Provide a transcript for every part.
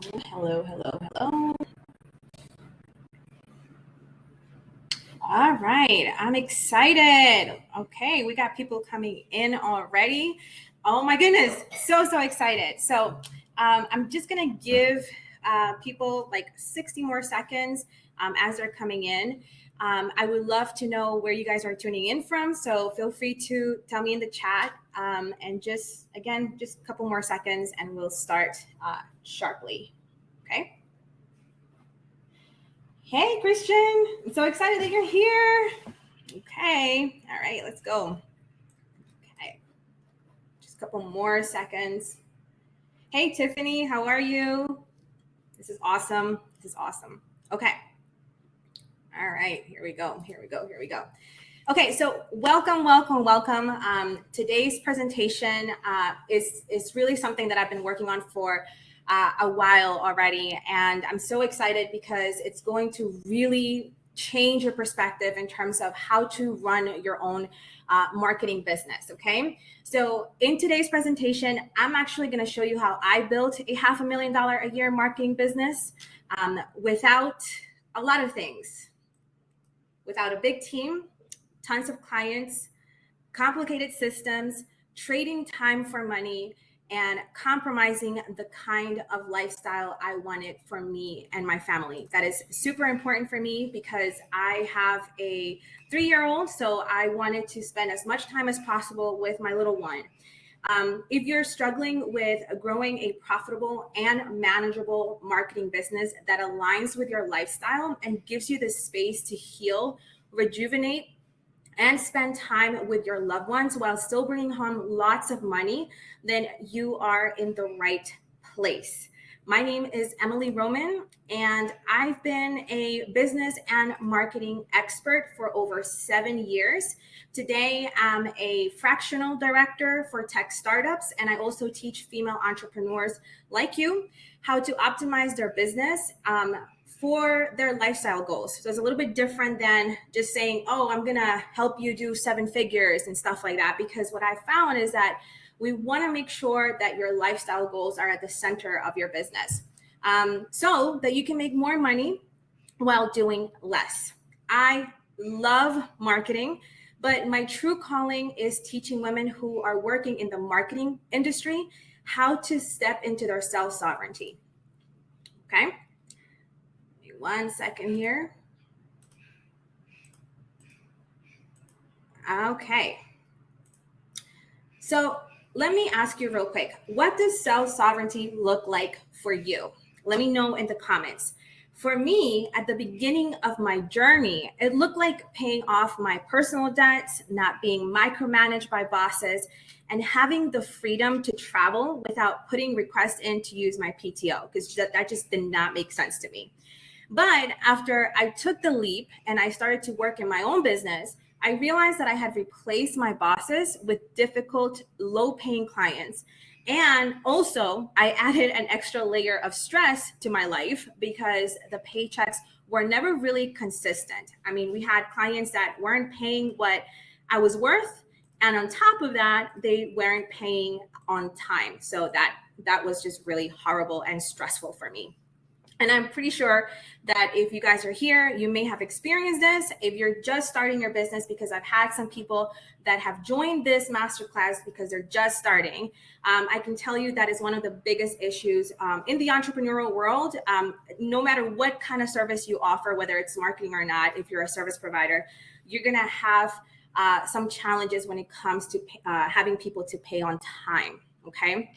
Hello, hello, hello. All right, I'm excited. Okay, we got people coming in already. Oh my goodness, so excited. I'm just gonna give people like 60 more seconds as they're coming in. I would love to know where you guys are tuning in from, so feel free to tell me in the chat. And just again, just a couple more seconds and we'll start sharply. Okay. Hey, Christian. I'm so excited that you're here. Okay. All right, let's go. Okay. Just a couple more seconds. Hey, Tiffany, how are you? This is awesome. This is awesome. Okay. All right, here we go. Okay, so welcome. Today's presentation is really something that I've been working on for a while already, and I'm so excited because it's going to really change your perspective in terms of how to run your own marketing business. Okay, so in today's presentation, I'm actually going to show you how I built a $500,000 a year marketing business without a lot of things, without a big team, tons of clients, complicated systems, trading time for money, and compromising the kind of lifestyle I wanted for me and my family. That is super important for me because I have a 3-year-old, so I wanted to spend as much time as possible with my little one. If you're struggling with growing a profitable and manageable marketing business that aligns with your lifestyle and gives you the space to heal, rejuvenate, and spend time with your loved ones while still bringing home lots of money, then you are in the right place. My name is Emily Roman, and I've been a business and marketing expert for over 7 years. Today, I'm a fractional director for tech startups, and I also teach female entrepreneurs like you how to optimize their business for their lifestyle goals. So it's a little bit different than just saying, oh, I'm gonna help you do 7 figures and stuff like that. Because what I found is that we wanna make sure that your lifestyle goals are at the center of your business so that you can make more money while doing less. I love marketing, but my true calling is teaching women who are working in the marketing industry how to step into their self-sovereignty. Okay? 1 second here. Okay. So let me ask you real quick, what does self-sovereignty look like for you? Let me know in the comments. For me, at the beginning of my journey, it looked like paying off my personal debts, not being micromanaged by bosses, and having the freedom to travel without putting requests in to use my PTO, because that just did not make sense to me. But after I took the leap and I started to work in my own business, I realized that I had replaced my bosses with difficult, low-paying clients. And also, I added an extra layer of stress to my life because the paychecks were never really consistent. I mean, we had clients that weren't paying what I was worth. And on top of that, they weren't paying on time. So that was just really horrible and stressful for me. And I'm pretty sure that if you guys are here, you may have experienced this. If you're just starting your business, because I've had some people that have joined this masterclass because they're just starting, I can tell you that is one of the biggest issues in the entrepreneurial world. No matter what kind of service you offer, whether it's marketing or not, if you're a service provider, you're going to have some challenges when it comes to having people to pay on time. Okay.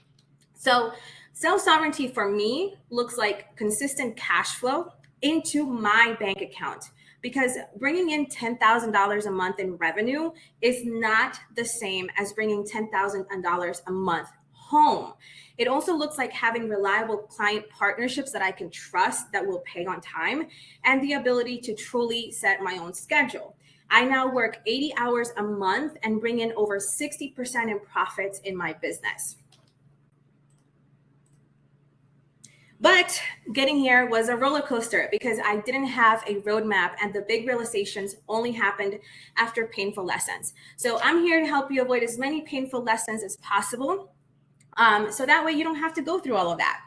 So self-sovereignty for me looks like consistent cash flow into my bank account, because bringing in $10,000 a month in revenue is not the same as bringing $10,000 a month home. It also looks like having reliable client partnerships that I can trust that will pay on time, and the ability to truly set my own schedule. I now work 80 hours a month and bring in over 60% in profits in my business. But getting here was a roller coaster because I didn't have a roadmap, and the big realizations only happened after painful lessons. So I'm here to help you avoid as many painful lessons as possible, so that way you don't have to go through all of that.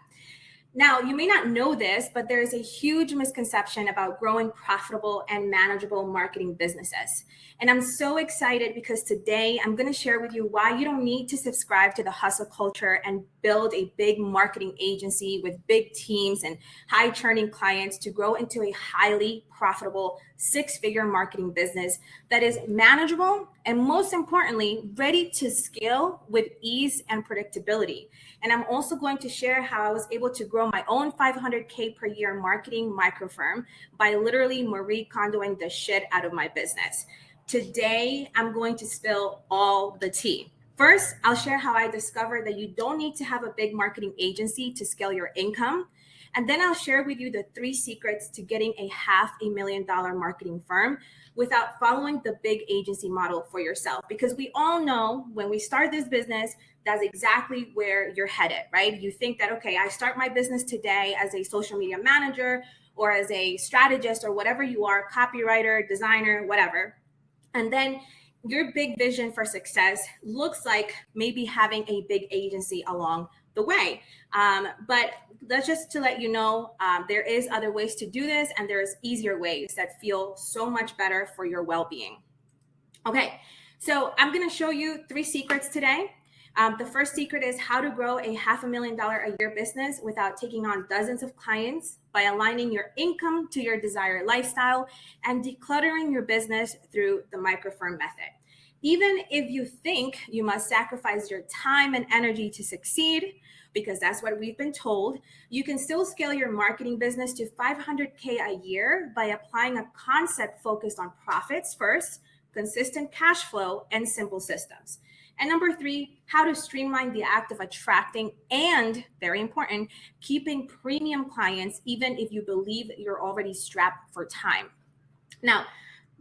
Now, you may not know this, but there is a huge misconception about growing profitable and manageable marketing businesses. And I'm so excited because today I'm going to share with you why you don't need to subscribe to the hustle culture and build a big marketing agency with big teams and high churning clients to grow into a highly profitable six-figure marketing business that is manageable and, most importantly, ready to scale with ease and predictability. And I'm also going to share how I was able to grow my own 500K per year marketing micro firm by literally Marie Kondoing the shit out of my business. Today, I'm going to spill all the tea. First, I'll share how I discovered that you don't need to have a big marketing agency to scale your income. And then I'll share with you the 3 secrets to getting a $500,000 marketing firm without following the big agency model for yourself. Because we all know when we start this business, that's exactly where you're headed, right? You think that, okay, I start my business today as a social media manager or as a strategist or whatever you are, copywriter, designer, whatever. And then your big vision for success looks like maybe having a big agency along the way. But that's just to let you know, there is other ways to do this, and there's easier ways that feel so much better for your well-being. Okay, so I'm going to show you 3 secrets today. The first secret is how to grow a $500,000 a year business without taking on dozens of clients by aligning your income to your desired lifestyle and decluttering your business through the microfirm method. Even if you think you must sacrifice your time and energy to succeed, because that's what we've been told, you can still scale your marketing business to $500K a year by applying a concept focused on profits first, consistent cash flow, and simple systems. And number 3, how to streamline the act of attracting and, very important, keeping premium clients even if you believe you're already strapped for time. Now,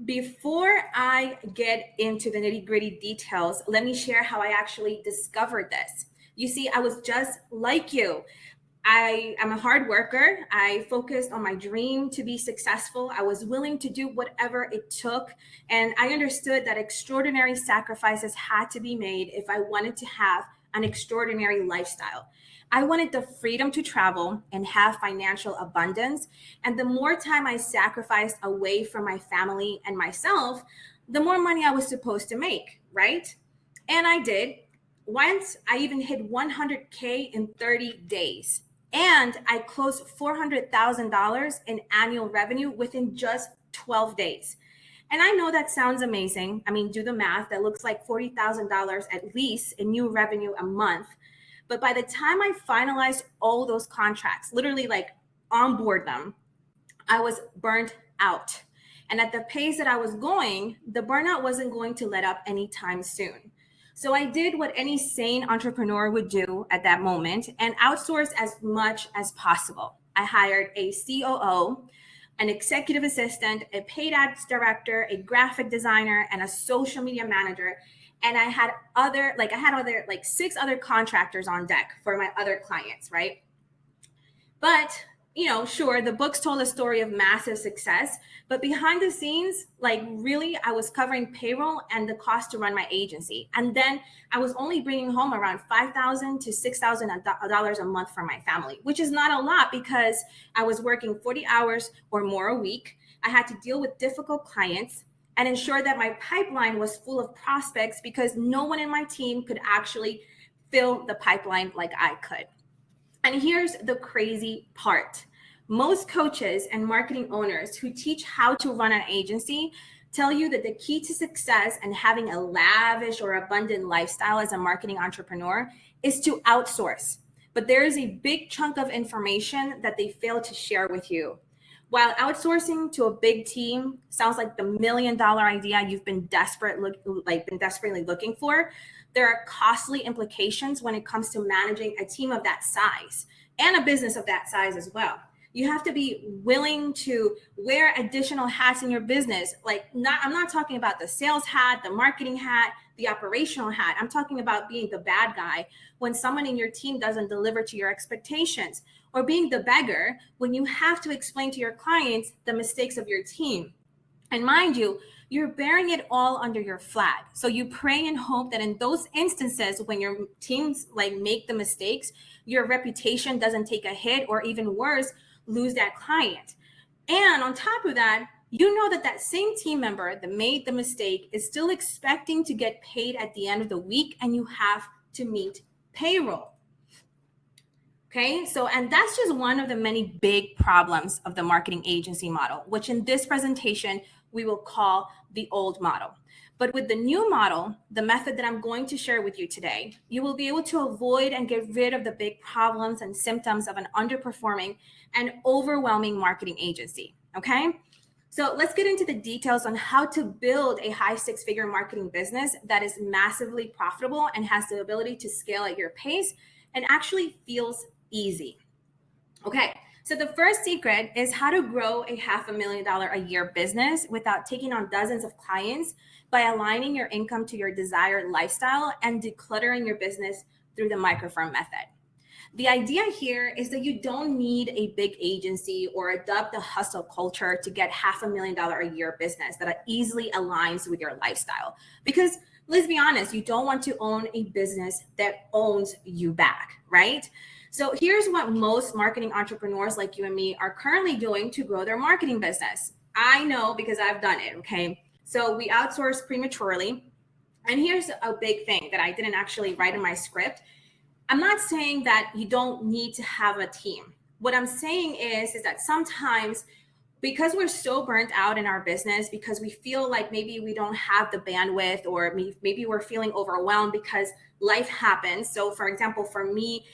before I get into the nitty-gritty details, let me share how I actually discovered this. You see, I was just like you. I am a hard worker. I focused on my dream to be successful. I was willing to do whatever it took. And I understood that extraordinary sacrifices had to be made if I wanted to have an extraordinary lifestyle. I wanted the freedom to travel and have financial abundance. And the more time I sacrificed away from my family and myself, the more money I was supposed to make, right? And I did. Once I even hit 100K in 30 days. And I closed $400,000 in annual revenue within just 12 days. And I know that sounds amazing. I mean, do the math. That looks like $40,000 at least in new revenue a month. But by the time I finalized all those contracts, literally like onboard them, I was burnt out. And at the pace that I was going, the burnout wasn't going to let up anytime soon. So I did what any sane entrepreneur would do at that moment and outsourced as much as possible. I hired a COO, an executive assistant, a paid ads director, a graphic designer, and a social media manager. And I had other 6 other contractors on deck for my other clients, right? But sure, the books told a story of massive success, but behind the scenes, really, I was covering payroll and the cost to run my agency. And then I was only bringing home around $5,000 to $6,000 a month for my family, which is not a lot because I was working 40 hours or more a week. I had to deal with difficult clients and ensure that my pipeline was full of prospects because no one in my team could actually fill the pipeline like I could. And here's the crazy part. Most coaches and marketing owners who teach how to run an agency tell you that the key to success and having a lavish or abundant lifestyle as a marketing entrepreneur is to outsource. But there is a big chunk of information that they fail to share with you. While outsourcing to a big team sounds like the $1 million idea you've been desperately looking for, there are costly implications when it comes to managing a team of that size and a business of that size as well. You have to be willing to wear additional hats in your business. I'm not talking about the sales hat, the marketing hat, the operational hat. I'm talking about being the bad guy when someone in your team doesn't deliver to your expectations, or being the beggar when you have to explain to your clients the mistakes of your team. And mind you, you're bearing it all under your flag. So you pray and hope that in those instances when your teams like make the mistakes, your reputation doesn't take a hit, or even worse, lose that client. And on top of that, you know that that same team member that made the mistake is still expecting to get paid at the end of the week, and you have to meet payroll. Okay, so, and that's just one of the many big problems of the marketing agency model, which in this presentation, we will call the old model. But with the new model, the method that I'm going to share with you today, you will be able to avoid and get rid of the big problems and symptoms of an underperforming and overwhelming marketing agency. Okay, so let's get into the details on how to build a high six-figure marketing business that is massively profitable and has the ability to scale at your pace and actually feels easy. Okay, so the first secret is how to grow a $500,000 a year business without taking on dozens of clients by aligning your income to your desired lifestyle and decluttering your business through the microfirm method. The idea here is that you don't need a big agency or adopt the hustle culture to get $500,000 a year business that easily aligns with your lifestyle. Because let's be honest, you don't want to own a business that owns you back, right? So here's what most marketing entrepreneurs like you and me are currently doing to grow their marketing business. I know because I've done it, okay? So we outsource prematurely. And here's a big thing that I didn't actually write in my script. I'm not saying that you don't need to have a team. What I'm saying is that sometimes, because we're so burnt out in our business, because we feel like maybe we don't have the bandwidth, or maybe we're feeling overwhelmed because life happens. So for example, for me,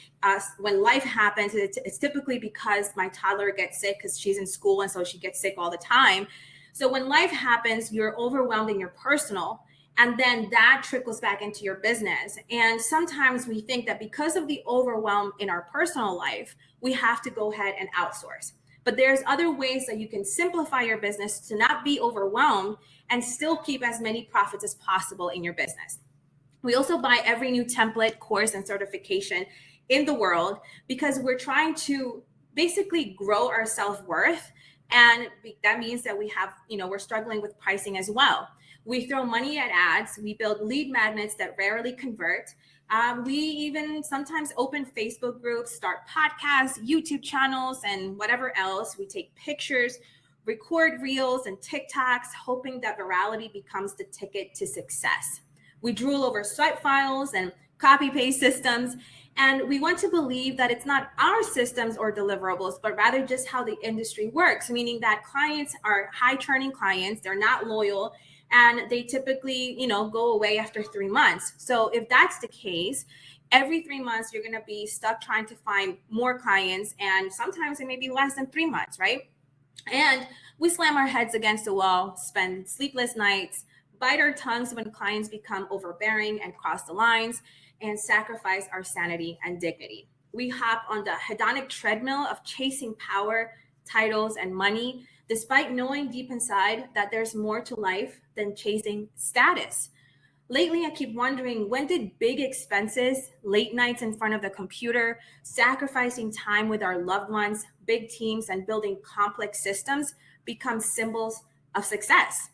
when life happens, it's typically because my toddler gets sick because she's in school, and so she gets sick all the time. So when life happens, you're overwhelmed in your personal, and then that trickles back into your business. And sometimes we think that because of the overwhelm in our personal life, we have to go ahead and outsource. But there's other ways that you can simplify your business to not be overwhelmed and still keep as many profits as possible in your business. We also buy every new template, course, and certification in the world because we're trying to basically grow our self-worth. And that means that we have, we're struggling with pricing as well. We throw money at ads. We build lead magnets that rarely convert. We even sometimes open Facebook groups, start podcasts, YouTube channels, and whatever else. We take pictures, record reels and TikToks, hoping that virality becomes the ticket to success. We drool over swipe files and copy paste systems. And we want to believe that it's not our systems or deliverables, but rather just how the industry works, meaning that clients are high churning clients. They're not loyal. And they typically, go away after 3 months. So if that's the case, every 3 months, you're going to be stuck trying to find more clients. And sometimes it may be less than 3 months, right? And we slam our heads against the wall, spend sleepless nights, bite our tongues when clients become overbearing and cross the lines, and sacrifice our sanity and dignity. We hop on the hedonic treadmill of chasing power, titles, and money, despite knowing deep inside that there's more to life than chasing status. Lately, I keep wondering, when did big expenses, late nights in front of the computer, sacrificing time with our loved ones, big teams, and building complex systems become symbols of success?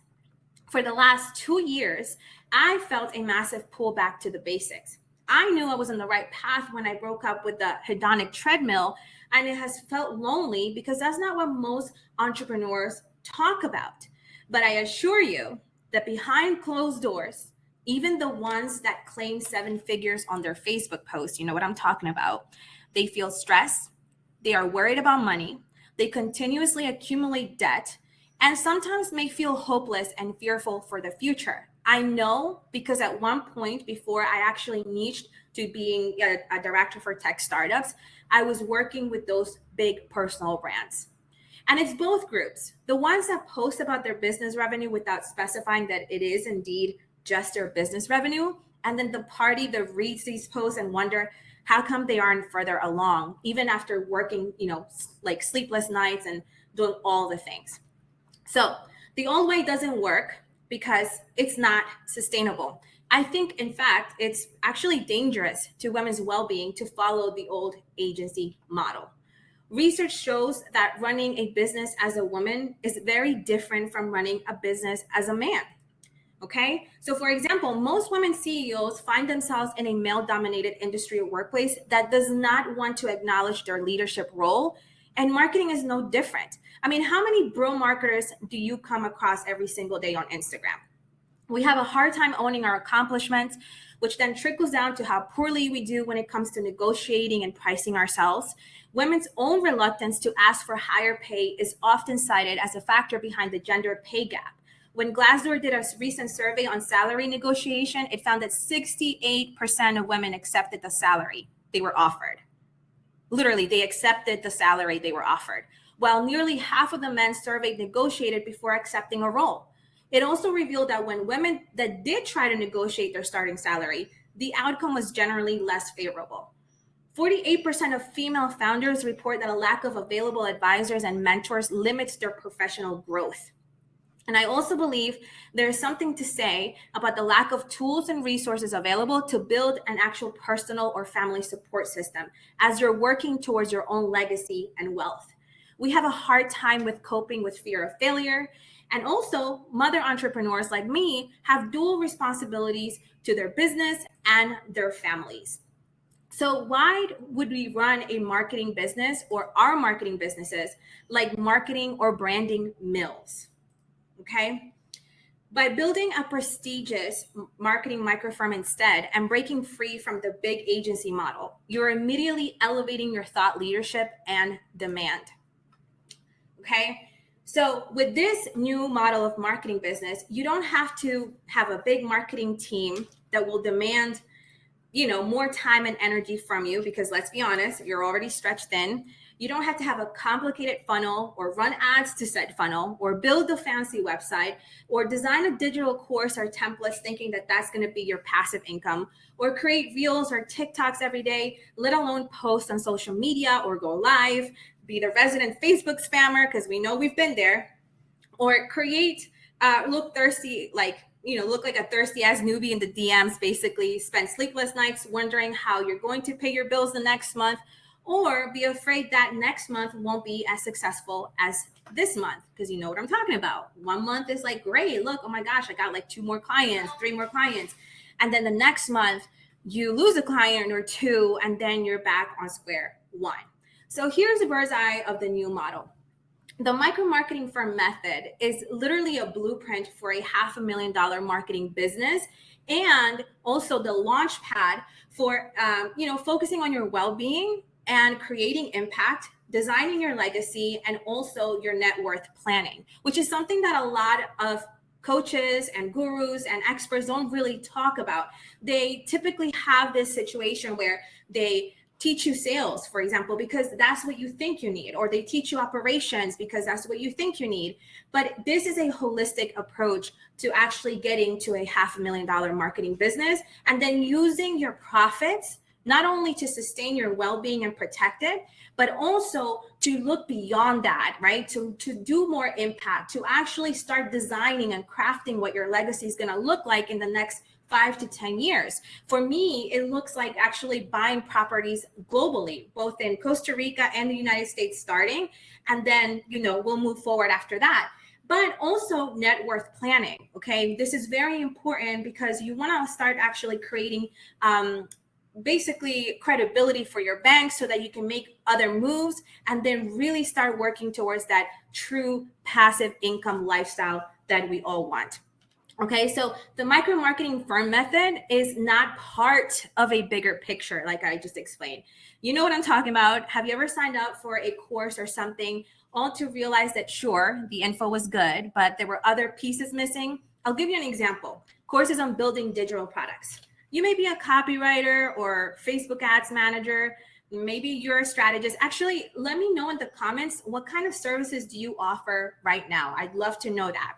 For the last 2 years, I felt a massive pull back to the basics. I knew I was on the right path when I broke up with the hedonic treadmill, and it has felt lonely because that's not what most entrepreneurs talk about. But I assure you that behind closed doors, even the ones that claim 7 figures on their Facebook post, you know what I'm talking about, they feel stress, they are worried about money, they continuously accumulate debt, and sometimes may feel hopeless and fearful for the future. I know because at one point before I actually niched to being a director for tech startups, I was working with those big personal brands. And it's both groups. The ones that post about their business revenue without specifying that it is indeed just their business revenue. And then the party that reads these posts and wonder how come they aren't further along, even after working, like sleepless nights and doing all the things. So the old way doesn't work because it's not sustainable. I think, in fact, it's actually dangerous to women's well-being to follow the old agency model. Research shows that running a business as a woman is very different from running a business as a man. Okay, so for example, most women CEOs find themselves in a male dominated industry or workplace that does not want to acknowledge their leadership role. And marketing is no different. I mean, how many bro marketers do you come across every single day on Instagram? We have a hard time owning our accomplishments, which then trickles down to how poorly we do when it comes to negotiating and pricing ourselves. Women's own reluctance to ask for higher pay is often cited as a factor behind the gender pay gap. When Glassdoor did a recent survey on salary negotiation, it found that 68% of women accepted the salary they were offered. Literally, they accepted the salary they were offered, while nearly half of the men surveyed negotiated before accepting a role. It also revealed that when women that did try to negotiate their starting salary, the outcome was generally less favorable. 48% of female founders report that a lack of available advisors and mentors limits their professional growth. And I also believe there is something to say about the lack of tools and resources available to build an actual personal or family support system as you're working towards your own legacy and wealth. We have a hard time with coping with fear of failure. And also, mother entrepreneurs like me have dual responsibilities to their business and their families. So why would we run a marketing business or our marketing businesses like marketing or branding mills? Okay. By building a prestigious marketing microfirm instead and breaking free from the big agency model, you're immediately elevating your thought leadership and demand. Okay. So with this new model of marketing business, you don't have to have a big marketing team that will demand, more time and energy from you, because let's be honest, you're already stretched thin. You don't have to have a complicated funnel or run ads to said funnel or build a fancy website or design a digital course or templates thinking that that's going to be your passive income, or create reels or TikToks every day, let alone post on social media or go live, be the resident Facebook spammer, because we know we've been there, or create, look thirsty, look like a thirsty ass newbie in the DMs, basically spend sleepless nights wondering how you're going to pay your bills the next month, or be afraid that next month won't be as successful as this month, because you know what I'm talking about. One month is like, great, look, oh my gosh, I got like 2 more clients, 3 more clients. And then the next month you lose a client or 2, and then you're back on square one. So here's a bird's eye of the new model. The micro marketing firm method is literally a blueprint for a $500,000 marketing business, and also the launch pad for focusing on your well-being and creating impact, designing your legacy, and also your net worth planning, which is something that a lot of coaches and gurus and experts don't really talk about. They typically have this situation where they teach you sales, for example, because that's what you think you need, or they teach you operations because that's what you think you need. But this is a holistic approach to actually getting to a $500,000 marketing business, and then using your profits not only to sustain your well-being and protect it, but also to look beyond that, right? To do more impact, to actually start designing and crafting what your legacy is going to look like in the next 5 to 10 years. For me, it looks like actually buying properties globally, both in Costa Rica and the United States starting, and then, we'll move forward after that. But also net worth planning, okay? This is very important because you want to start actually creating basically credibility for your bank so that you can make other moves and then really start working towards that true passive income lifestyle that we all want. Okay, so the micro marketing firm method is not part of a bigger picture, like I just explained. You know what I'm talking about. Have you ever signed up for a course or something, all to realize that, sure, the info was good, but there were other pieces missing? I'll give you an example. Courses on building digital products. You may be a copywriter or Facebook ads manager. Maybe you're a strategist. Actually, let me know in the comments, what kind of services do you offer right now? I'd love to know that.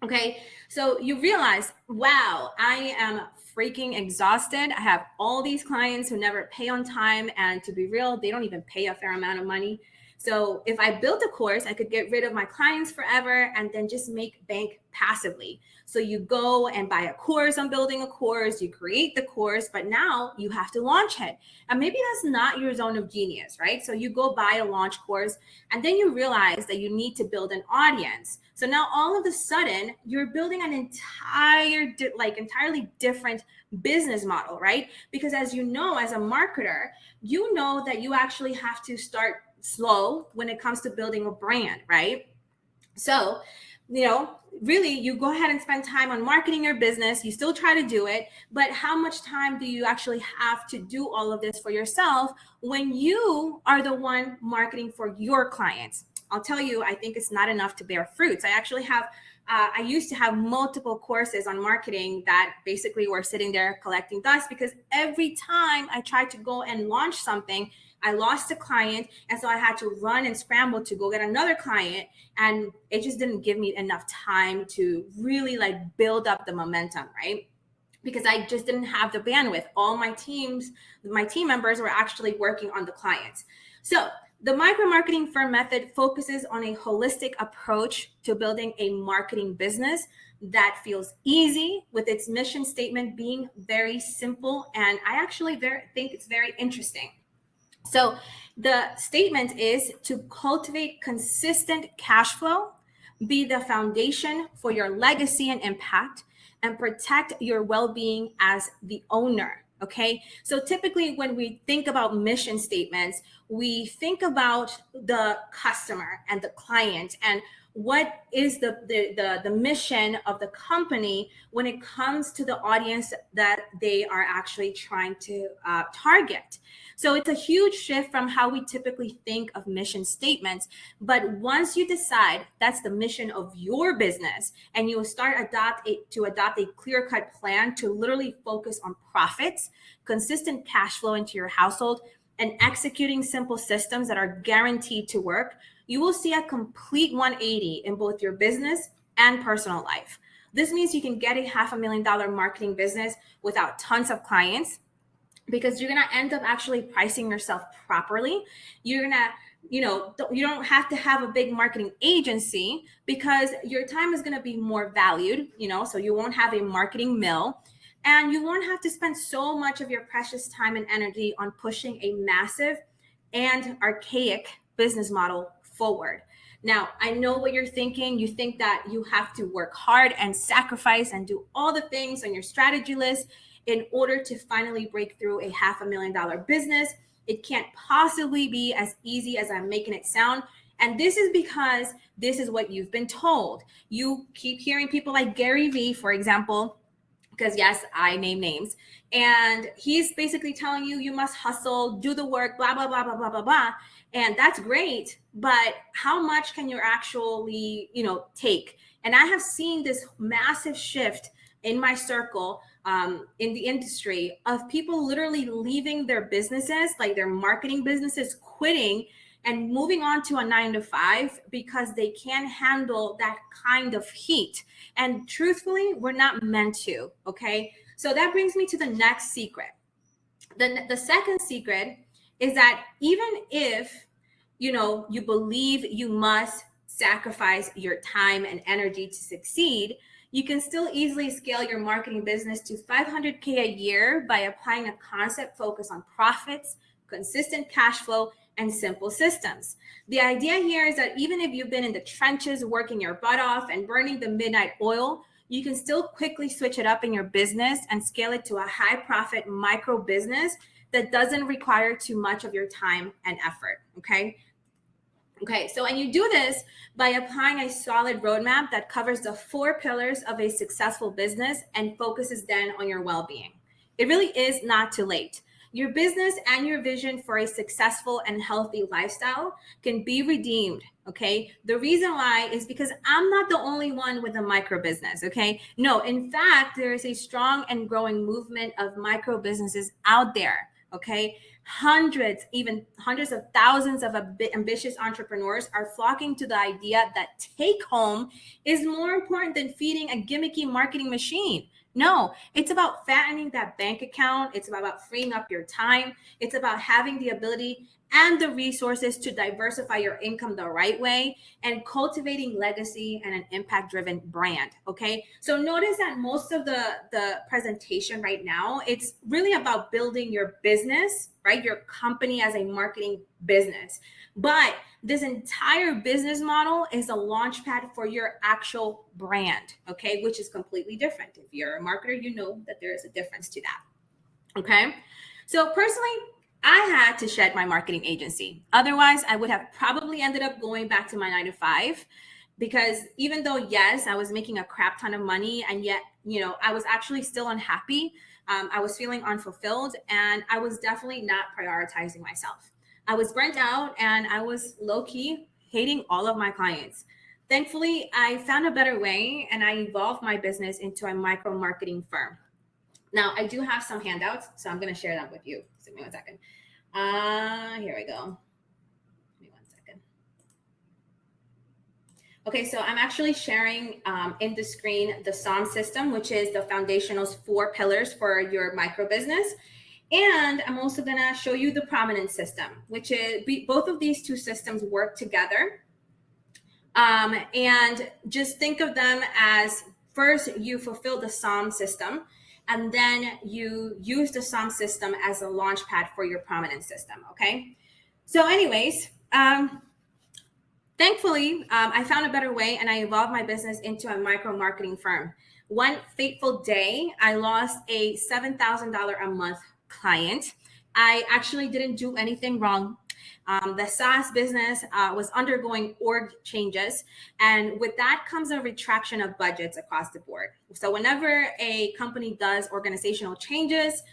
Okay, so you realize, wow, I am freaking exhausted. I have all these clients who never pay on time, and to be real, they don't even pay a fair amount of money. So if I built a course, I could get rid of my clients forever and then just make bank passively. So you go and buy a course on building a course, you create the course, but now you have to launch it. And maybe that's not your zone of genius, right? So you go buy a launch course and then you realize that you need to build an audience. So now all of a sudden you're building an entirely different business model, right? Because as you know, as a marketer, you know that you actually have to start slow when it comes to building a brand, right? So, really, you go ahead and spend time on marketing your business. You still try to do it, but how much time do you actually have to do all of this for yourself when you are the one marketing for your clients? I'll tell you, I think it's not enough to bear fruits. I used to have multiple courses on marketing that basically were sitting there collecting dust because every time I tried to go and launch something, I lost a client. And so I had to run and scramble to go get another client. And it just didn't give me enough time to really build up the momentum, right? Because I just didn't have the bandwidth. All my team members were actually working on the clients. So the micro-marketing firm method focuses on a holistic approach to building a marketing business that feels easy, with its mission statement being very simple. And I actually think it's very interesting. So the statement is to cultivate consistent cash flow, be the foundation for your legacy and impact, and protect your well-being as the owner. Okay. So typically when we think about mission statements, we think about the customer and the client and what is the mission of the company when it comes to the audience that they are actually trying to target. So it's a huge shift from how we typically think of mission statements. But once you decide that's the mission of your business and you start to adopt a clear-cut plan to literally focus on profits, consistent cash flow into your household, and executing simple systems that are guaranteed to work, you will see a complete 180 in both your business and personal life. This means you can get a $500,000 marketing business without tons of clients, because you're going to end up actually pricing yourself properly. You're going to, you don't have to have a big marketing agency because your time is going to be more valued, so you won't have a marketing mill. And you won't have to spend so much of your precious time and energy on pushing a massive and archaic business model forward. Now, I know what you're thinking. You think that you have to work hard and sacrifice and do all the things on your strategy list in order to finally break through a $500,000 business. It can't possibly be as easy as I'm making it sound. And this is because this is what you've been told. You keep hearing people like Gary Vee, for example, because yes, I name names. And he's basically telling you, you must hustle, do the work, blah, blah, blah, blah, blah, blah, blah. And that's great. But how much can you actually, take? And I have seen this massive shift in my circle, in the industry, of people literally leaving their businesses, like their marketing businesses, quitting and moving on to a 9-to-5 because they can't handle that kind of heat. And truthfully, we're not meant to, okay? So that brings me to the next secret. The second secret is that even if, you believe you must sacrifice your time and energy to succeed, you can still easily scale your marketing business to $500K a year by applying a concept focused on profits, consistent cash flow, and simple systems. The idea here is that even if you've been in the trenches working your butt off and burning the midnight oil, you can still quickly switch it up in your business and scale it to a high profit micro business that doesn't require too much of your time and effort. Okay, so and you do this by applying a solid roadmap that covers the 4 pillars of a successful business and focuses then on your well-being. It really is not too late. Your business and your vision for a successful and healthy lifestyle can be redeemed, okay? The reason why is because I'm not the only one with a micro business, okay? No, in fact, there is a strong and growing movement of micro businesses out there, okay? Hundreds of thousands of ambitious entrepreneurs are flocking to the idea that take home is more important than feeding a gimmicky marketing machine. No, it's about fattening that bank account. It's about freeing up your time. It's about having the ability and the resources to diversify your income the right way and cultivating legacy and an impact driven brand. Okay. So notice that most of the presentation right now, it's really about building your business, right? Your company as a marketing business. But this entire business model is a launch pad for your actual brand, okay, which is completely different. If you're a marketer, you know that there is a difference to that, okay? So personally, I had to shed my marketing agency. Otherwise, I would have probably ended up going back to my 9 to 5, because even though, yes, I was making a crap ton of money, and yet, I was actually still unhappy. I was feeling unfulfilled, and I was definitely not prioritizing myself. I was burnt out, and I was low key hating all of my clients. Thankfully, I found a better way, and I evolved my business into a micro marketing firm. Now, I do have some handouts, so I'm going to share them with you. Give me one second. Here we go. Give me one second. Okay, so I'm actually sharing in the screen the SOM system, which is the foundational 4 pillars for your micro business. And I'm also going to show you the prominence system, which is both of these 2 systems work together. And just think of them as, first you fulfill the SOM system, and then you use the SOM system as a launch pad for your prominence system. Okay. So anyways, thankfully, I found a better way, and I evolved my business into a micro marketing firm. One fateful day, I lost a $7,000 a month client. I actually didn't do anything wrong. The SaaS business was undergoing org changes, and with that comes a retraction of budgets across the board. So whenever a company does organizational changes,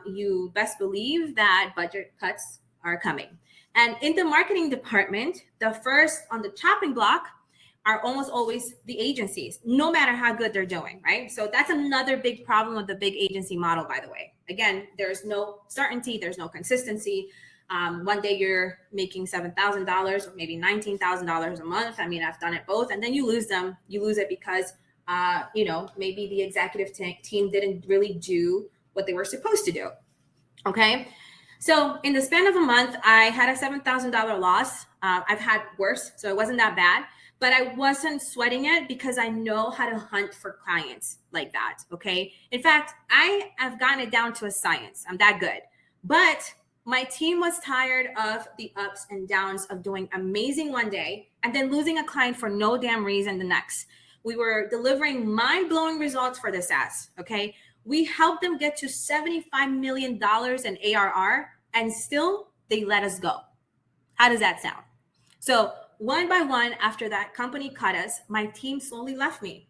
you best believe that budget cuts are coming. And in the marketing department, the first on the chopping block are almost always the agencies, no matter how good they're doing, right? So that's another big problem with the big agency model, by the way. Again, there's no certainty, there's no consistency. One day you're making $7,000 or maybe $19,000 a month. I mean, I've done it both, and then you lose them. You lose it because, maybe the executive team didn't really do what they were supposed to do. Okay. So in the span of a month, I had a $7,000 loss. I've had worse, so it wasn't that bad, but I wasn't sweating it because I know how to hunt for clients like that. Okay. In fact, I have gotten it down to a science. I'm that good. But my team was tired of the ups and downs of doing amazing one day and then losing a client for no damn reason the next. We were delivering mind-blowing results for the SaaS. Okay. We helped them get to $75 million in ARR, and still they let us go. How does that sound? So one by one, after that company cut us, my team slowly left me.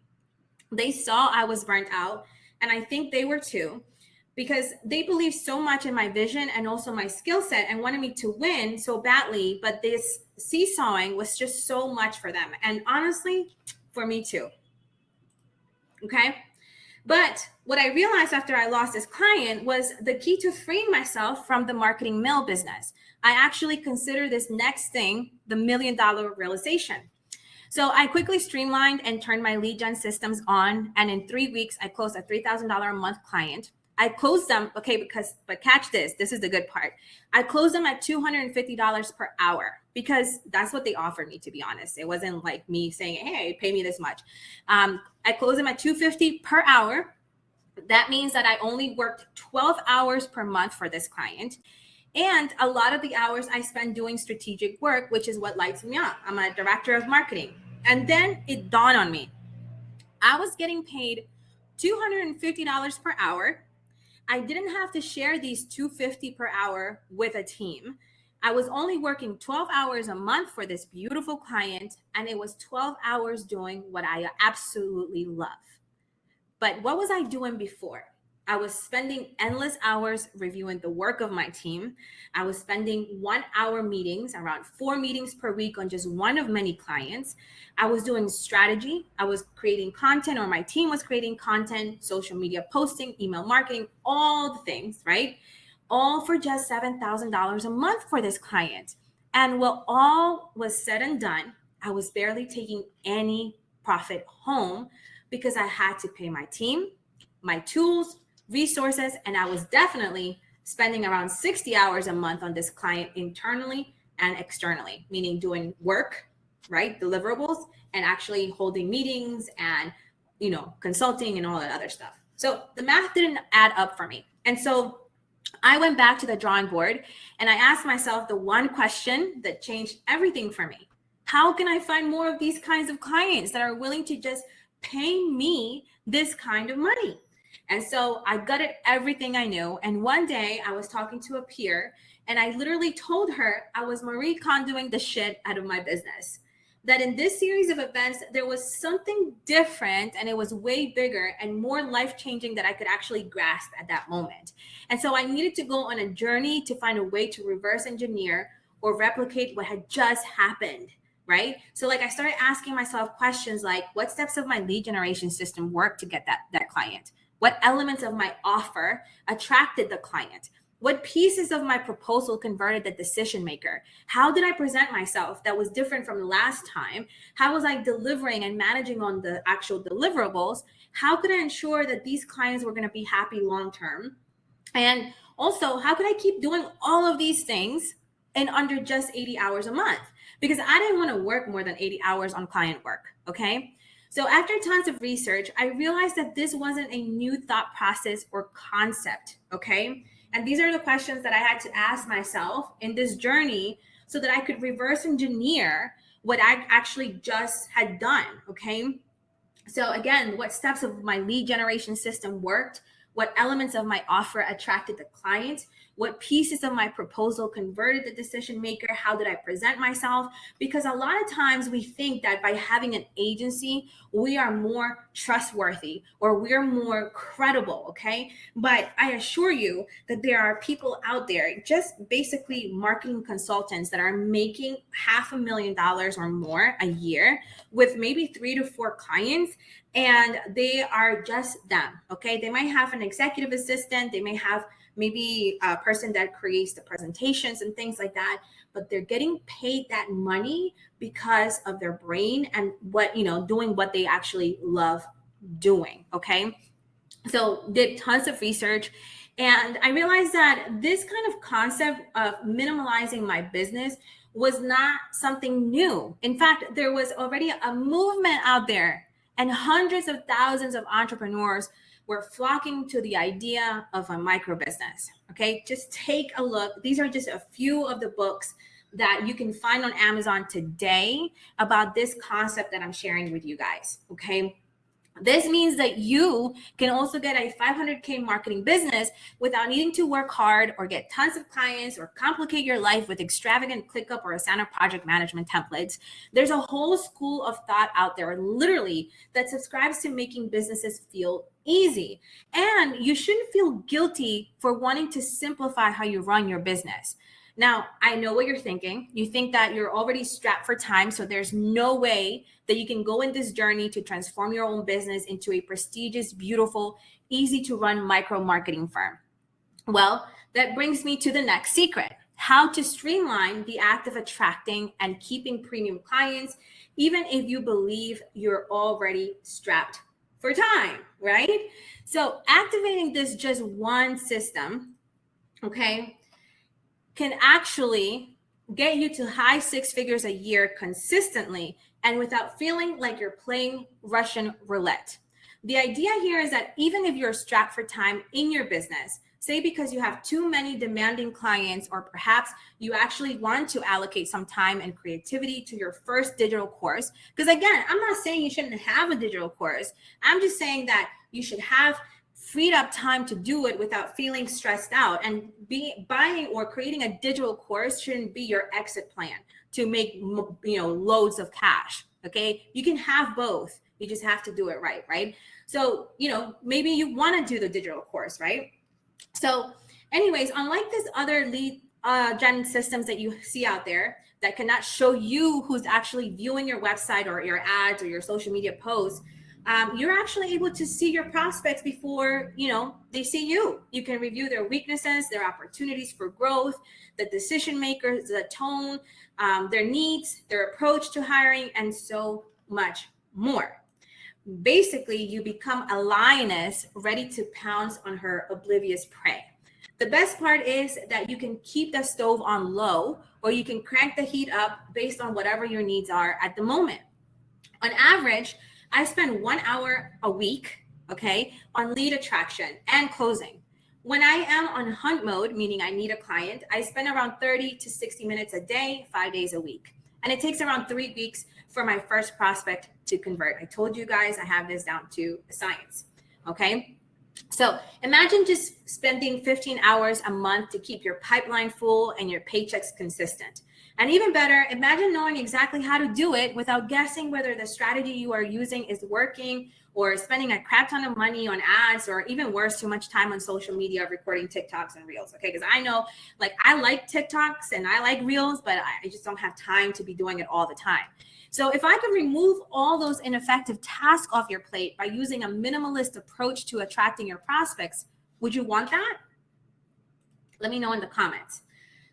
They saw I was burnt out, and I think they were too, because they believed so much in my vision and also my skill set and wanted me to win so badly. But this seesawing was just so much for them. And honestly, for me too. Okay. But what I realized after I lost this client was the key to freeing myself from the marketing mill business. I actually consider this next thing the $1 million realization. So I quickly streamlined and turned my lead gen systems on. And in 3 weeks, I closed a $3,000 a month client. I closed them, but catch this. This is the good part. I closed them at $250 per hour because that's what they offered me, to be honest. It wasn't like me saying, hey, pay me this much. I closed them at $250 per hour. That means that I only worked 12 hours per month for this client. And a lot of the hours I spend doing strategic work, which is what lights me up. I'm a director of marketing. And then it dawned on me. I was getting paid $250 per hour. I didn't have to share these $250 per hour with a team. I was only working 12 hours a month for this beautiful client, and it was 12 hours doing what I absolutely love. But what was I doing before? I was spending endless hours reviewing the work of my team. I was spending 1-hour meetings, around 4 meetings per week on just one of many clients. I was doing strategy. I was creating content, or my team was creating content, social media posting, email marketing, all the things, right? All for just $7,000 a month for this client. And when all was said and done, I was barely taking any profit home because I had to pay my team, my tools, resources, and I was definitely spending around 60 hours a month on this client internally and externally, meaning doing work, right? Deliverables, and actually holding meetings and, consulting and all that other stuff. So the math didn't add up for me. And so I went back to the drawing board and I asked myself the one question that changed everything for me. How can I find more of these kinds of clients that are willing to just pay me this kind of money? And so I gutted everything I knew. And one day I was talking to a peer and I literally told her I was Marie Kondoing the shit out of my business. That in this series of events, there was something different and it was way bigger and more life-changing that I could actually grasp at that moment. And so I needed to go on a journey to find a way to reverse engineer or replicate what had just happened, right? So like I started asking myself questions like, what steps of my lead generation system work to get that client? What elements of my offer attracted the client? What pieces of my proposal converted the decision maker? How did I present myself that was different from last time? How was I delivering and managing on the actual deliverables? How could I ensure that these clients were going to be happy long term? And also, how could I keep doing all of these things in under just 80 hours a month? Because I didn't want to work more than 80 hours on client work, okay? So after tons of research, I realized that this wasn't a new thought process or concept, okay? And these are the questions that I had to ask myself in this journey so that I could reverse engineer what I actually just had done, okay? So again, what steps of my lead generation system worked? What elements of my offer attracted the client? What pieces of my proposal converted the decision maker? How did I present myself? Because a lot of times we think that by having an agency, we are more trustworthy or we're more credible, okay? But I assure you that there are people out there, just basically marketing consultants that are making $500,000 or more a year with maybe 3 to 4 clients, and they are just them, okay? They might have an executive assistant, they may have maybe a person that creates the presentations and things like that, but they're getting paid that money because of their brain and doing what they actually love doing, okay? So did tons of research, and I realized that this kind of concept of minimalizing my business was not something new. In fact, there was already a movement out there, and hundreds of thousands of entrepreneurs were flocking to the idea of a micro business. Okay, just take a look. These are just a few of the books that you can find on Amazon today about this concept that I'm sharing with you guys. Okay. This means that you can also get a 500K marketing business without needing to work hard or get tons of clients or complicate your life with extravagant ClickUp or Asana project management templates. There's a whole school of thought out there, literally, that subscribes to making businesses feel easy. And you shouldn't feel guilty for wanting to simplify how you run your business. Now, I know what you're thinking. You think that you're already strapped for time, so there's no way that you can go in this journey to transform your own business into a prestigious, beautiful, easy to run micro marketing firm. Well, that brings me to the next secret: how to streamline the act of attracting and keeping premium clients, even if you believe you're already strapped for time, right? So activating this just one system, okay, can actually get you to high 6 figures a year consistently and without feeling like you're playing Russian roulette. The idea here is that even if you're strapped for time in your business, say because you have too many demanding clients, or perhaps you actually want to allocate some time and creativity to your first digital course, because again, I'm not saying you shouldn't have a digital course. I'm just saying that you should have freed up time to do it without feeling stressed out. And buying or creating a digital course shouldn't be your exit plan to make loads of cash. Okay, you can have both. You just have to do it right? So maybe you want to do the digital course, right? So, anyways, unlike this other lead gen systems that you see out there that cannot show you who's actually viewing your website or your ads or your social media posts, you're actually able to see your prospects before they see you. You can review their weaknesses, their opportunities for growth, the decision makers, the tone, their needs, their approach to hiring, and so much more. basically you become a lioness ready to pounce on her oblivious prey. The best part is that you can keep the stove on low, or you can crank the heat up based on whatever your needs are at the moment. On average, I spend 1 hour a week, okay, on lead attraction and closing. When I am on hunt mode, meaning I need a client, I spend around 30 to 60 minutes a day, 5 days a week. And it takes around 3 weeks for my first prospect to convert. I told you guys I have this down to a science, okay? So imagine just spending 15 hours a month to keep your pipeline full and your paychecks consistent. And even better, imagine knowing exactly how to do it without guessing whether the strategy you are using is working, or spending a crap ton of money on ads, or even worse, too much time on social media recording TikToks and Reels. Okay, because I know, like, I like TikToks and I like Reels, but I just don't have time to be doing it all the time. So if I can remove all those ineffective tasks off your plate by using a minimalist approach to attracting your prospects, would you want that? Let me know in the comments.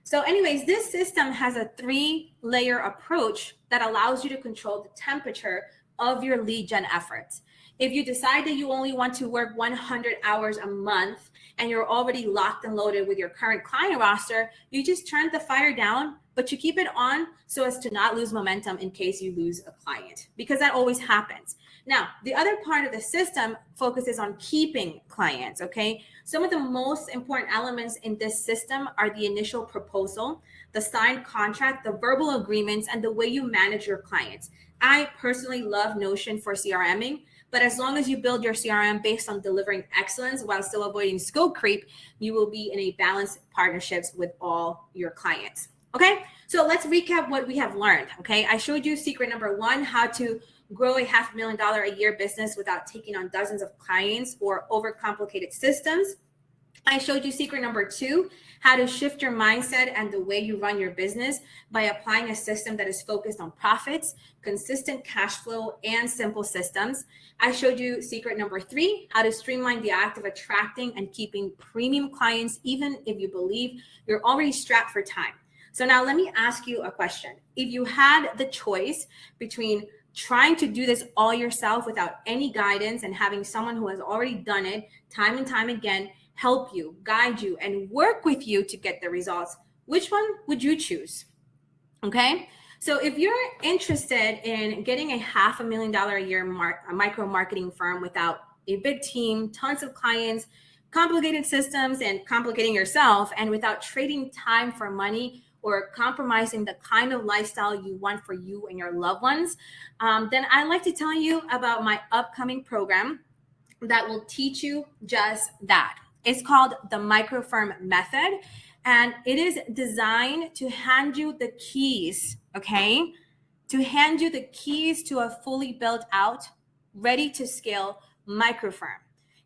So anyways, this system has a 3-layer approach that allows you to control the temperature of your lead gen efforts. If you decide that you only want to work 100 hours a month and you're already locked and loaded with your current client roster, you just turn the fire down, but you keep it on so as to not lose momentum in case you lose a client, because that always happens. Now, the other part of the system focuses on keeping clients, okay? Some of the most important elements in this system are the initial proposal, the signed contract, the verbal agreements, and the way you manage your clients. I personally love Notion for CRMing, but as long as you build your CRM based on delivering excellence while still avoiding scope creep, you will be in a balanced partnerships with all your clients. Okay, so let's recap what we have learned. Okay, I showed you secret number 1, how to grow a $500,000 a year business without taking on dozens of clients or overcomplicated systems. I showed you secret number 2, how to shift your mindset and the way you run your business by applying a system that is focused on profits, consistent cash flow, and simple systems. I showed you secret number 3, how to streamline the act of attracting and keeping premium clients, even if you believe you're already strapped for time. So now let me ask you a question. If you had the choice between trying to do this all yourself without any guidance and having someone who has already done it time and time again help you, guide you, and work with you to get the results, which one would you choose? Okay, so if you're interested in getting a $500,000 a year micro marketing firm without a big team, tons of clients, complicated systems, and complicating yourself, and without trading time for money or compromising the kind of lifestyle you want for you and your loved ones, then I'd like to tell you about my upcoming program that will teach you just that. It's called the Microfirm Method, and it is designed to hand you the keys, okay? To hand you the keys to a fully built out, ready to scale microfirm,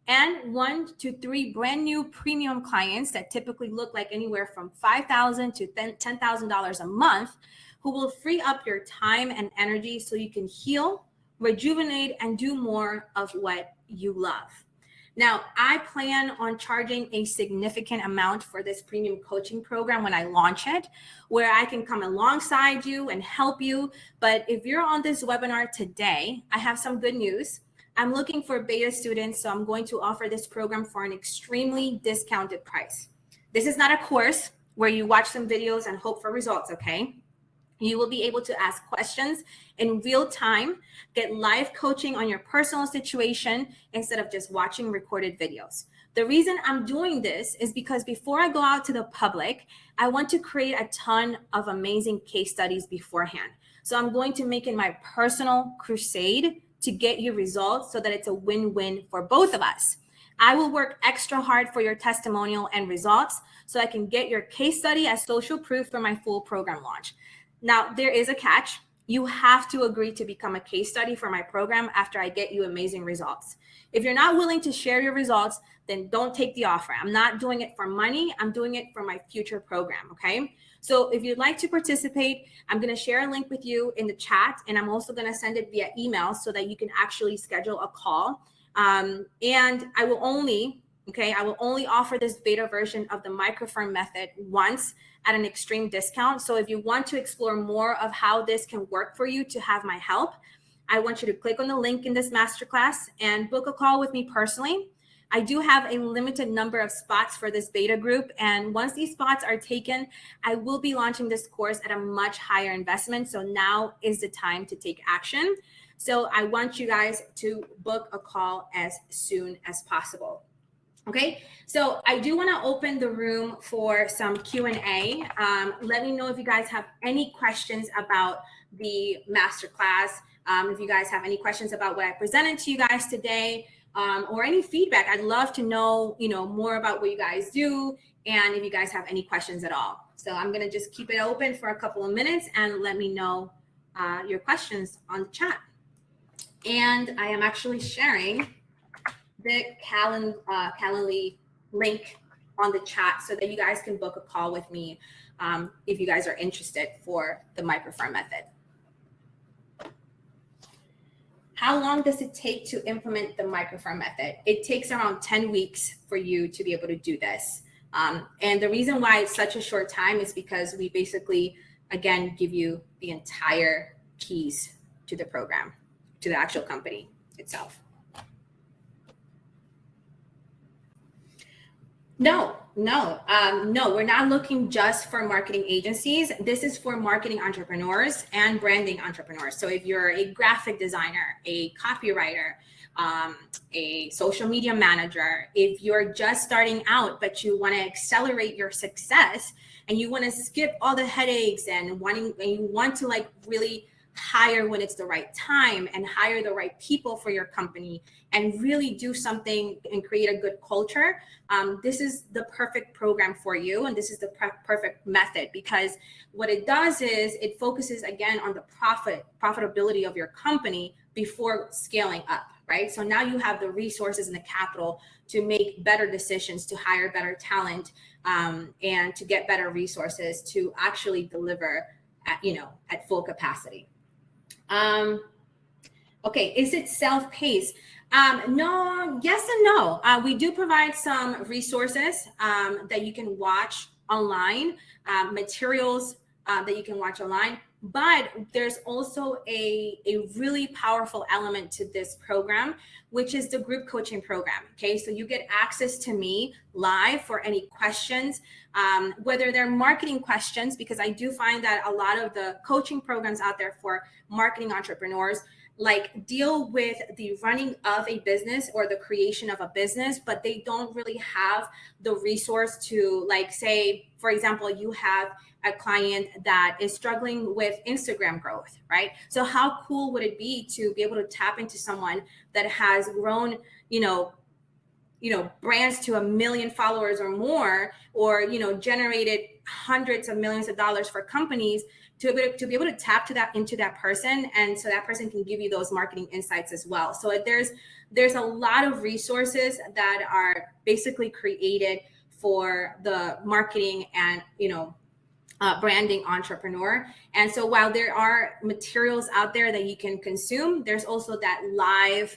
and 1 to 3 brand new premium clients that typically look like anywhere from $5,000 to $10,000 a month, who will free up your time and energy so you can heal, rejuvenate, and do more of what you love. Now, I plan on charging a significant amount for this premium coaching program when I launch it, where I can come alongside you and help you. But if you're on this webinar today, I have some good news. I'm looking for beta students, so I'm going to offer this program for an extremely discounted price. This is not a course where you watch some videos and hope for results, okay? You will be able to ask questions in real time, get live coaching on your personal situation instead of just watching recorded videos. The reason I'm doing this is because before I go out to the public, I want to create a ton of amazing case studies beforehand. So I'm going to make it my personal crusade to get you results so that it's a win-win for both of us. I will work extra hard for your testimonial and results so I can get your case study as social proof for my full program launch. Now, there is a catch. You have to agree to become a case study for my program after I get you amazing results. If you're not willing to share your results, then don't take the offer. I'm not doing it for money. I'm doing it for my future program, okay? So if you'd like to participate, I'm going to share a link with you in the chat, and I'm also going to send it via email so that you can actually schedule a call. And I will only offer this beta version of the Microfirm Method once at an extreme discount. So if you want to explore more of how this can work for you to have my help, I want you to click on the link in this masterclass and book a call with me personally. I do have a limited number of spots for this beta group. And once these spots are taken, I will be launching this course at a much higher investment. So now is the time to take action. So I want you guys to book a call as soon as possible. Okay, so I do want to open the room for some Q&A. Let me know if you guys have any questions about the masterclass. If you guys have any questions about what I presented to you guys today, or any feedback. I'd love to know, more about what you guys do, and if you guys have any questions at all. So I'm gonna just keep it open for a couple of minutes and let me know your questions on the chat. And I am actually sharing the Calendly link on the chat so that you guys can book a call with me if you guys are interested for the microfirm method. How long does it take to implement the microfirm method? It takes around 10 weeks for you to be able to do this. And the reason why it's such a short time is because we basically, again, give you the entire keys to the program, to the actual company itself. No, we're not looking just for marketing agencies. This is for marketing entrepreneurs and branding entrepreneurs. So if you're a graphic designer, a copywriter, a social media manager, if you're just starting out, but you want to accelerate your success and you want to skip all the headaches and you want to like really hire when it's the right time and hire the right people for your company and really do something and create a good culture, this is the perfect program for you. And this is the perfect method, because what it does is it focuses again on the profitability of your company before scaling up, right? So now you have the resources and the capital to make better decisions, to hire better talent, and to get better resources to actually deliver at full capacity. Okay, is it self-paced? No, yes and no. We do provide some resources that you can watch online, materials that you can watch online, but there's also a really powerful element to this program, which is the group coaching program. Okay, so you get access to me live for any questions, whether they're marketing questions, because I do find that a lot of the coaching programs out there for marketing entrepreneurs like deal with the running of a business or the creation of a business, but they don't really have the resource to, like, say, for example, you have a client that is struggling with Instagram growth, right? So how cool would it be to be able to tap into someone that has grown, brands to 1 million followers or more, or, generated hundreds of millions of dollars for companies, to be able to tap into that person, and so that person can give you those marketing insights as well. So there's a lot of resources that are basically created for the marketing and branding entrepreneur. And so while there are materials out there that you can consume, there's also that live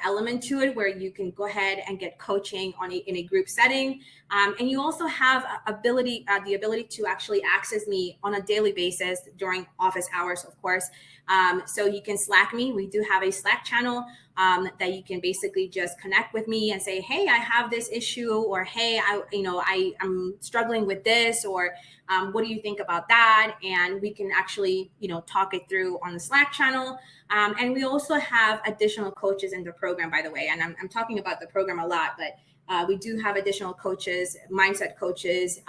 element to it, where you can go ahead and get coaching in a group setting, and you also have the ability to actually access me on a daily basis during office hours, of course. So you can Slack me. We do have a Slack channel that you can basically just connect with me and say, hey, I have this issue, or hey, I'm struggling with this, or what do you think about that? And we can actually talk it through on the Slack channel. And we also have additional coaches in the program, by the way. And I'm talking about the program a lot, but we do have additional coaches, mindset coaches,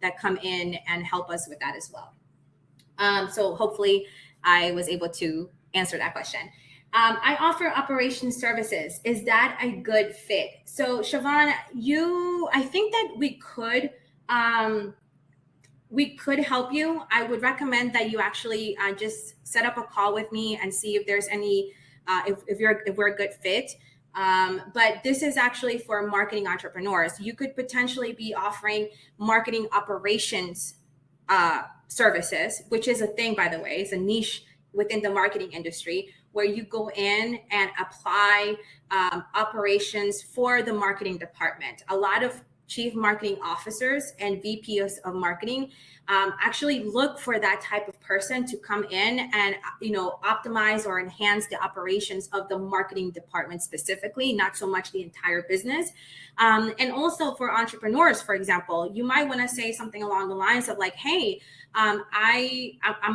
that come in and help us with that as well. So hopefully I was able to answer that question. I offer operations services. Is that a good fit? So Siobhan, I think that we could help you. I would recommend that you actually just set up a call with me and see if there's any, if we're a good fit. But this is actually for marketing entrepreneurs. You could potentially be offering marketing operations services, which is a thing, by the way. It's a niche within the marketing industry, where you go in and apply operations for the marketing department. A lot of chief marketing officers and VPs of marketing actually look for that type of person to come in and optimize or enhance the operations of the marketing department specifically, not so much the entire business. And also for entrepreneurs, for example, you might want to say something along the lines of like, hey, I'm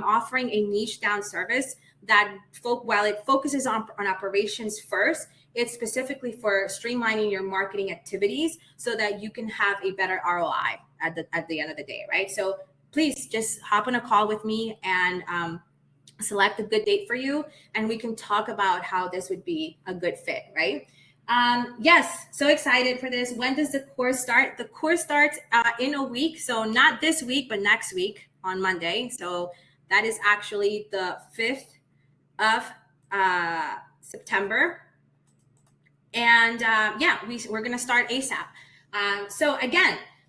offering a niche down service that while it focuses on operations first, it's specifically for streamlining your marketing activities so that you can have a better ROI at the end of the day, right? So please just hop on a call with me and select a good date for you, and we can talk about how this would be a good fit, right? Yes, so excited for this. When does the course start? The course starts in a week, so not this week, but next week on Monday. So that is actually the 5th of September. And yeah, we're going to start ASAP.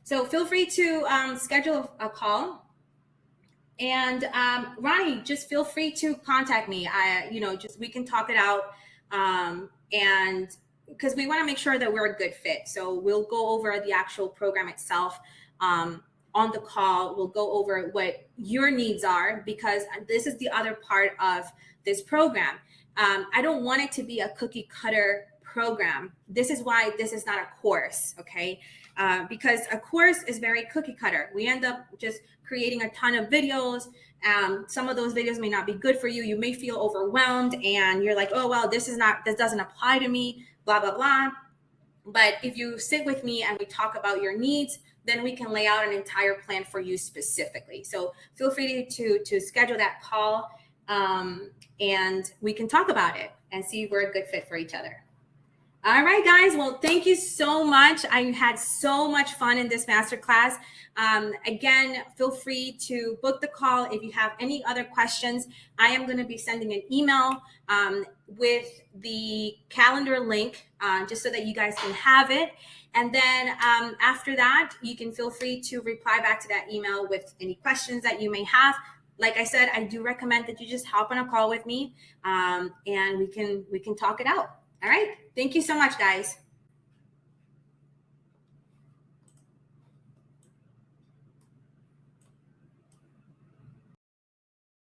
So feel free to schedule a call. And Ronnie, just feel free to contact me. We can talk it out. And because we want to make sure that we're a good fit. So we'll go over the actual program itself on the call. We'll go over what your needs are, because this is the other part of this program. I don't want it to be a cookie cutter program. This is why this is not a course, okay? Because a course is very cookie cutter. We end up just creating a ton of videos. Some of those videos may not be good for you. You may feel overwhelmed and you're like, oh, well, this doesn't apply to me, blah, blah, blah. But if you sit with me and we talk about your needs, then we can lay out an entire plan for you specifically. So feel free to schedule that call and we can talk about it and see if we're a good fit for each other. All right, guys. Well, thank you so much. I had so much fun in this masterclass. Again, feel free to book the call if you have any other questions. I am going to be sending an email with the calendar link just so that you guys can have it. And then after that, you can feel free to reply back to that email with any questions that you may have. Like I said, I do recommend that you just hop on a call with me and we can talk it out. All right. Thank you so much, guys.